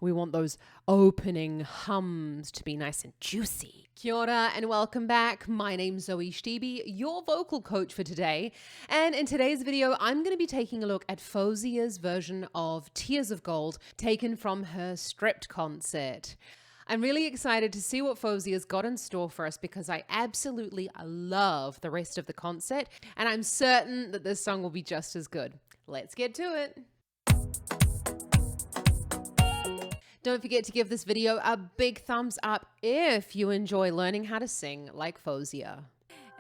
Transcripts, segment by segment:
We want those opening hums to be nice and juicy. Kia ora and welcome back. My name's Zoe Stebe, your vocal coach for today. And in today's video, I'm going to be taking a look at Faouzia's version of Tears of Gold taken from her Stripped concert. I'm really excited to see what Faouzia's got in store for us because I absolutely love the rest of the concert and I'm certain that this song will be just as good. Let's get to it. Don't forget to give this video a big thumbs up if you enjoy learning how to sing like Faouzia.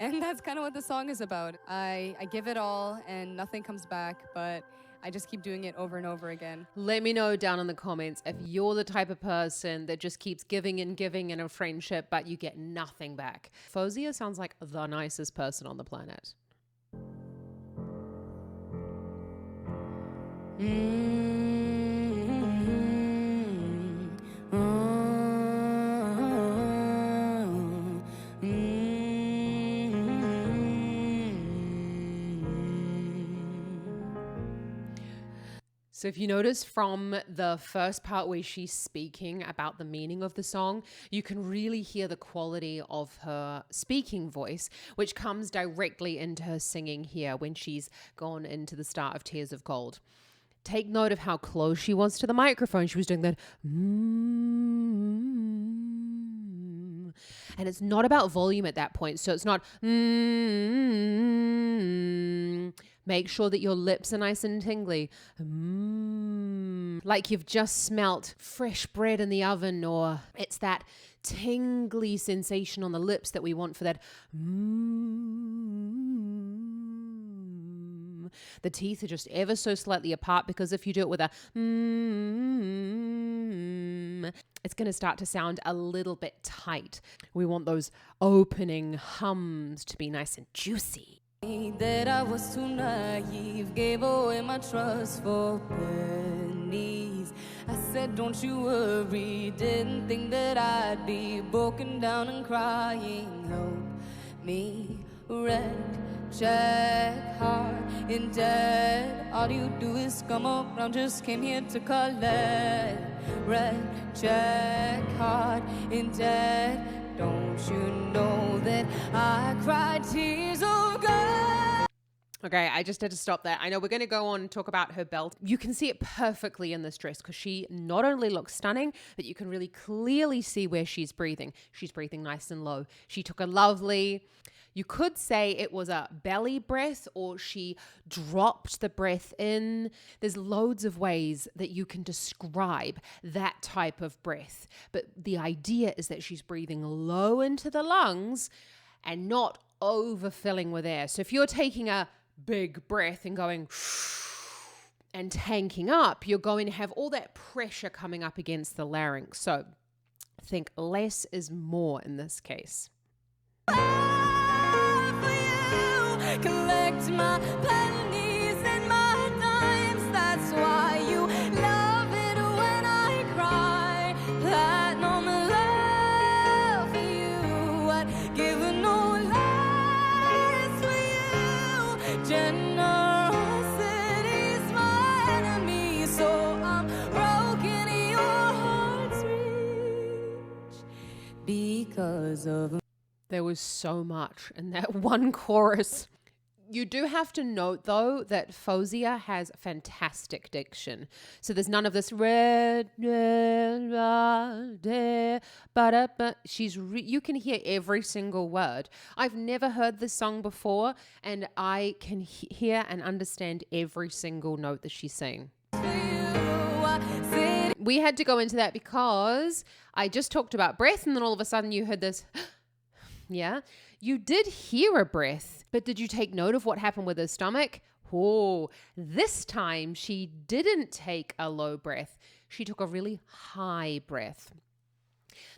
And that's kind of what the song is about. I give it all and nothing comes back, but I just keep doing it over and over again. Let me know down in the comments if you're the type of person that just keeps giving and giving in a friendship, but you get nothing back. Faouzia sounds like the nicest person on the planet. So if you notice from the first part where she's speaking about the meaning of the song, you can really hear the quality of her speaking voice, which comes directly into her singing here when she's gone into the start of Tears of Gold. Take note of how close she was to the microphone. She was doing that. And it's not about volume at that point. So it's not. Make sure that your lips are nice and tingly. Like you've just smelt fresh bread in the oven, or it's that tingly sensation on the lips that we want for that. The teeth are just ever so slightly apart because if you do it with a it's going to start to sound a little bit tight. We want those opening hums to be nice and juicy. That I was too naive, gave away my trust for pennies. I said, don't you worry, didn't think that I'd be broken down and crying. Help me, red, check, hard, in debt. All you do is come around, just came here to collect. Red, check, hard, in debt. Don't you know that I cried tears of gold? Okay, I just had to stop there. I know we're going to go on and talk about her belt. You can see it perfectly in this dress because she not only looks stunning, but you can really clearly see where she's breathing. She's breathing nice and low. She took a lovely, you could say it was a belly breath or she dropped the breath in. There's loads of ways that you can describe that type of breath. But the idea is that she's breathing low into the lungs and not overfilling with air. So if you're taking a big breath and going and tanking up, you're going to have all that pressure coming up against the larynx. So think less is more in this case. Collect my pennies and my dimes. That's why you love it when I cry. Platinum love for you. I'd give no lies for you. Generosity's my enemy, so I'm broken. Your heart's reach because of. There was so much in that one chorus. You do have to note, though, that Faouzia has fantastic diction. So there's none of this red, you can hear every single word. I've never heard this song before, and I can hear and understand every single note that she's saying. We had to go into that because I just talked about breath, and then all of a sudden you heard this. Yeah, you did hear a breath, but did you take note of what happened with her stomach? Oh, this time she didn't take a low breath. She took a really high breath.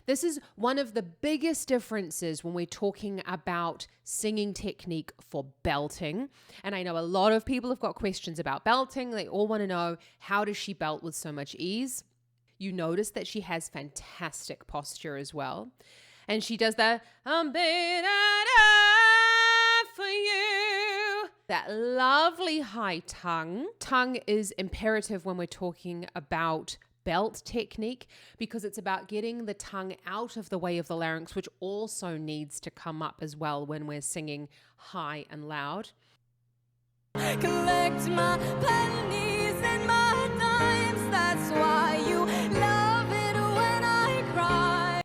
This is one of the biggest differences when we're talking about singing technique for belting. And I know a lot of people have got questions about belting. They all want to know, how does she belt with so much ease? You notice that she has fantastic posture as well. And she does the I'm being for you. That lovely high tongue. Tongue is imperative when we're talking about belt technique, because it's about getting the tongue out of the way of the larynx, which also needs to come up as well when we're singing high and loud. Collect my pennies and my dimes, that's why you love it when I cry.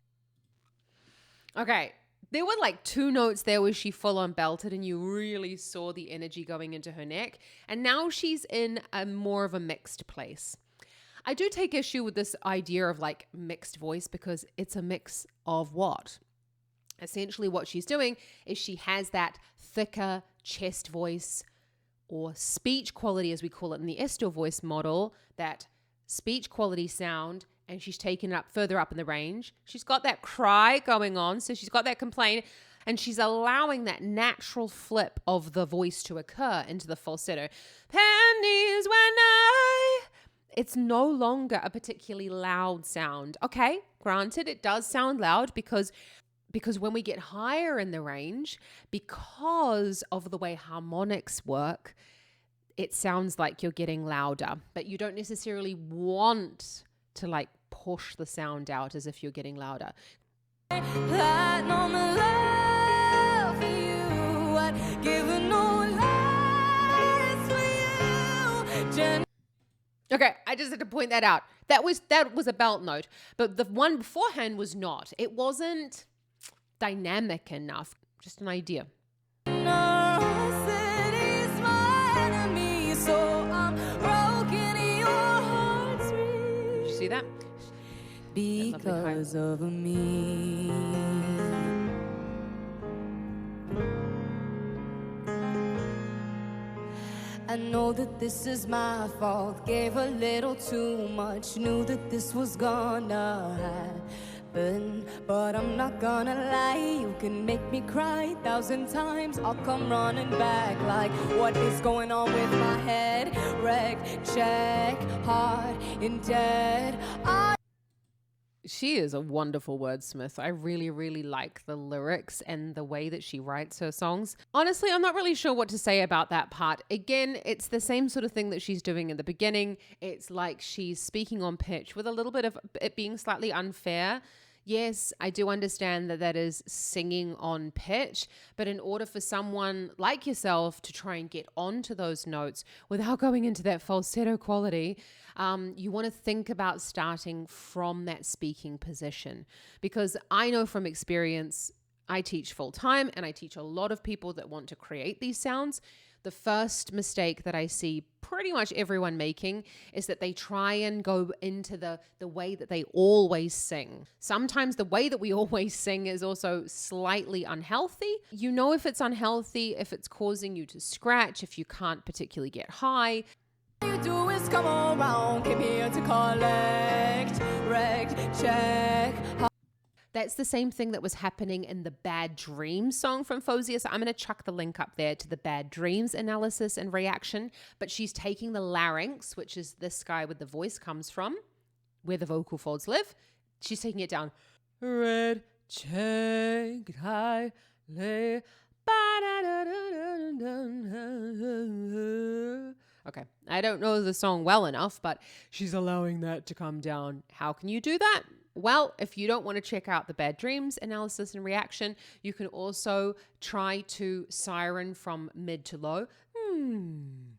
Okay, there were like 2 notes there where she full on belted and you really saw the energy going into her neck. And now she's in a more of a mixed place. I do take issue with this idea of like mixed voice, because it's a mix of what? Essentially what she's doing is she has that thicker chest voice, or speech quality as we call it in the Estel voice model, that speech quality sound, and she's taken it up further up in the range. She's got that cry going on, so she's got that complaint, and she's allowing that natural flip of the voice to occur into the falsetto. Pennies when it's no longer a particularly loud sound. Okay, granted, it does sound loud because when we get higher in the range, because of the way harmonics work, it sounds like you're getting louder, but you don't necessarily want to like push the sound out as if you're getting louder. Platinum love for you, I'd give no lies for you. Okay, I just had to point that out. That was a belt note, but the one beforehand was not. It wasn't dynamic enough. Just an idea. City's my enemy, so I'm broken, your heart's real. Did you see that? Because of me. I know that this is my fault, gave a little too much, knew that this was gonna happen, but I'm not gonna lie, you can make me cry 1,000 times, I'll come running back like, what is going on with my head? Wrecked, check, heart in dead. She is a wonderful wordsmith. I really, really like the lyrics and the way that she writes her songs. Honestly, I'm not really sure what to say about that part. Again, it's the same sort of thing that she's doing in the beginning. It's like she's speaking on pitch with a little bit of it being slightly unfair. Yes, I do understand that that is singing on pitch, but in order for someone like yourself to try and get onto those notes without going into that falsetto quality, you want to think about starting from that speaking position. Because I know from experience, I teach full time and I teach a lot of people that want to create these sounds. The first mistake that I see pretty much everyone making is that they try and go into the way that they always sing. Sometimes the way that we always sing is also slightly unhealthy. You know if it's unhealthy, if it's causing you to scratch, if you can't particularly get high. All you do is come around, came here to collect, wrecked, check. That's the same thing that was happening in the Bad Dreams song from Faouzia. So I'm going to chuck the link up there to the Bad Dreams analysis and reaction. But she's taking the larynx, which is this guy with the voice comes from, where the vocal folds live. She's taking it down. Red, check, high, lay. Okay, I don't know the song well enough, but she's allowing that to come down. How can you do that? Well, if you don't want to check out the Bad Dreams analysis and reaction, you can also try to siren from mid to low. And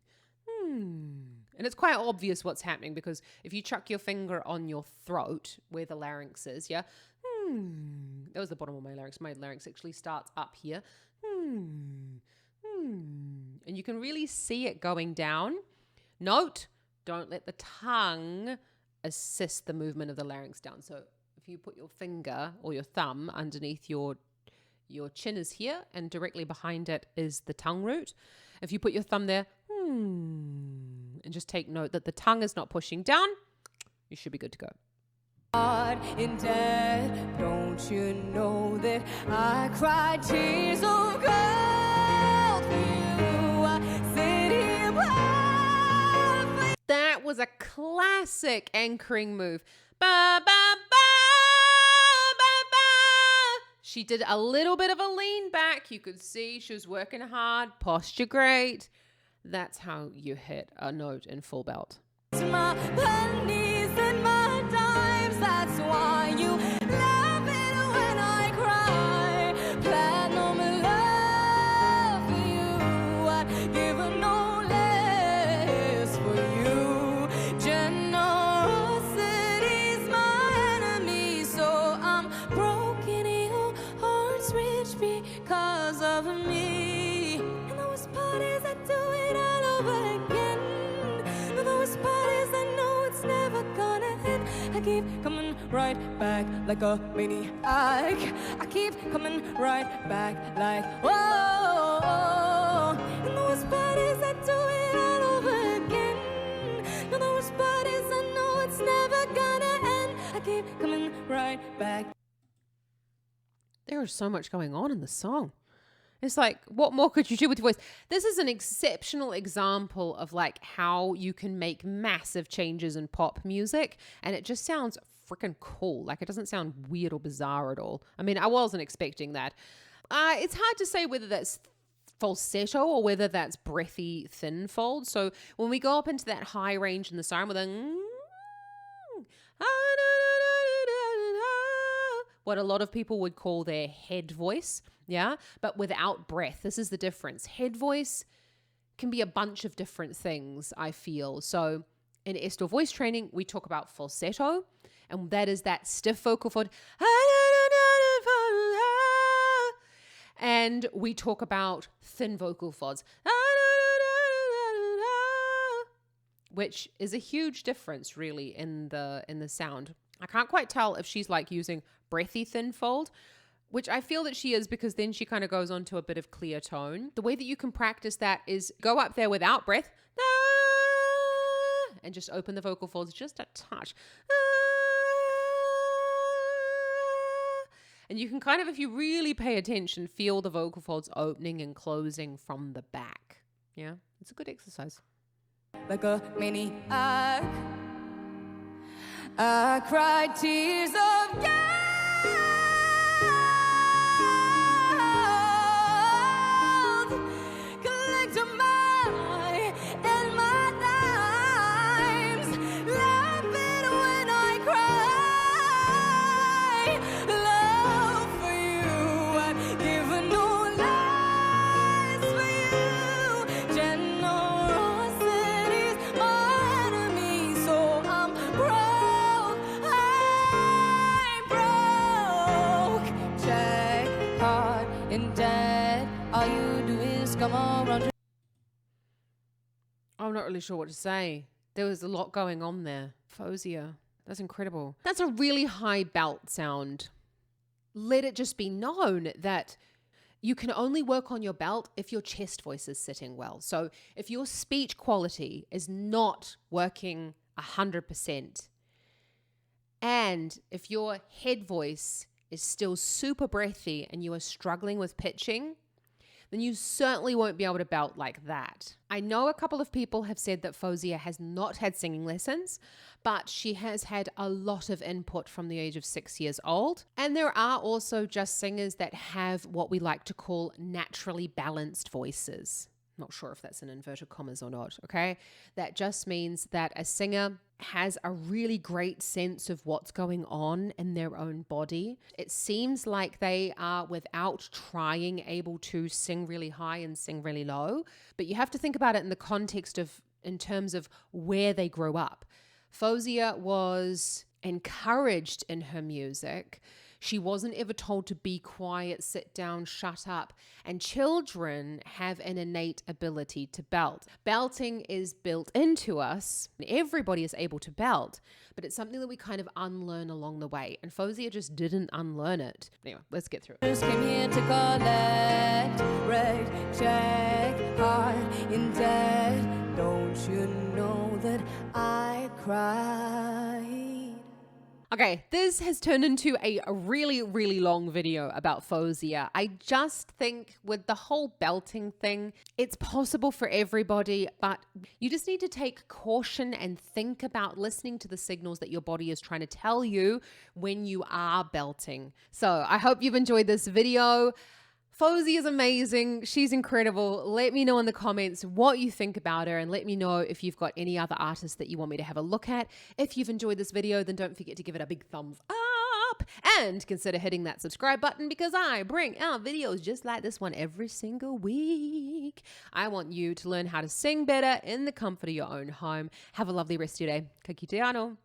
it's quite obvious what's happening, because if you chuck your finger on your throat where the larynx is, yeah, that was the bottom of my larynx. My larynx actually starts up here. And you can really see it going down. Note, don't let the tongue assist the movement of the larynx down. So if you put your finger or your thumb underneath your chin is here, and directly behind it is the tongue root. If you put your thumb there, and just take note that the tongue is not pushing down, you should be good to go. In death, don't you know that I cried tears of gold for you? I sit here perfect. That was a classic anchoring move. Ba, ba, ba, ba, ba. She did a little bit of a lean back. You could see she was working hard, posture great. That's how you hit a note in full belt. My pennies and my of me. And the worst part is I do it all over again. And the worst part is I know it's never gonna end. I keep coming right back like a maniac. I keep coming right back like whoa. And the worst part is I do it all over again. And the worst part is I know it's never gonna end. I keep coming right back. There is so much going on in the song. It's like, what more could you do with your voice? This is an exceptional example of like how you can make massive changes in pop music and it just sounds freaking cool. Like it doesn't sound weird or bizarre at all. I mean, I wasn't expecting that. It's hard to say whether that's falsetto or whether that's breathy thin fold. So when we go up into that high range in the siren with a what a lot of people would call their head voice, yeah, but without breath. This is the difference. Head voice can be a bunch of different things, I feel. So in Estel voice training, we talk about falsetto, and that is that stiff vocal fold. And we talk about thin vocal folds, which is a huge difference really in the sound. I can't quite tell if she's like using breathy thin fold, which I feel that she is because then she kind of goes on to a bit of clear tone. The way that you can practice that is go up there without breath and just open the vocal folds just a touch. And you can kind of, if you really pay attention, feel the vocal folds opening and closing from the back. Yeah, it's a good exercise. Like a maniac, I cried tears of gold, collecting my and my dimes, laughing when I cry. Love for you, I've given no lies for you. Generosity's my enemy, so I'm broke. I'm broke. Check hard and dead. All you do is come around. I'm not really sure what to say. There was a lot going on there. Faouzia, that's incredible. That's a really high belt sound. Let it just be known that you can only work on your belt if your chest voice is sitting well. So if your speech quality is not working 100%, and if your head voice is still super breathy and you are struggling with pitching, then you certainly won't be able to belt like that. I know a couple of people have said that Faouzia has not had singing lessons, but she has had a lot of input from the age of 6 years old. And there are also just singers that have what we like to call naturally balanced voices. Not sure if that's in inverted commas or not, okay? That just means that a singer has a really great sense of what's going on in their own body. It seems like they are, without trying, able to sing really high and sing really low. But you have to think about it in the context of, in terms of where they grew up. Faouzia was encouraged in her music. She wasn't ever told to be quiet, sit down, shut up. And children have an innate ability to belt. Belting is built into us. Everybody is able to belt, but it's something that we kind of unlearn along the way. And Faouzia just didn't unlearn it. Anyway, let's get through it. Just came here to collect, wreck, check, hard in debt. Don't you know that I cried? Okay, this has turned into a really, really long video about Faouzia. I just think with the whole belting thing, it's possible for everybody, but you just need to take caution and think about listening to the signals that your body is trying to tell you when you are belting. So I hope you've enjoyed this video. Faouzia is amazing. She's incredible. Let me know in the comments what you think about her and let me know if you've got any other artists that you want me to have a look at. If you've enjoyed this video, then don't forget to give it a big thumbs up and consider hitting that subscribe button because I bring out videos just like this one every single week. I want you to learn how to sing better in the comfort of your own home. Have a lovely rest of your day. Ka kite anō.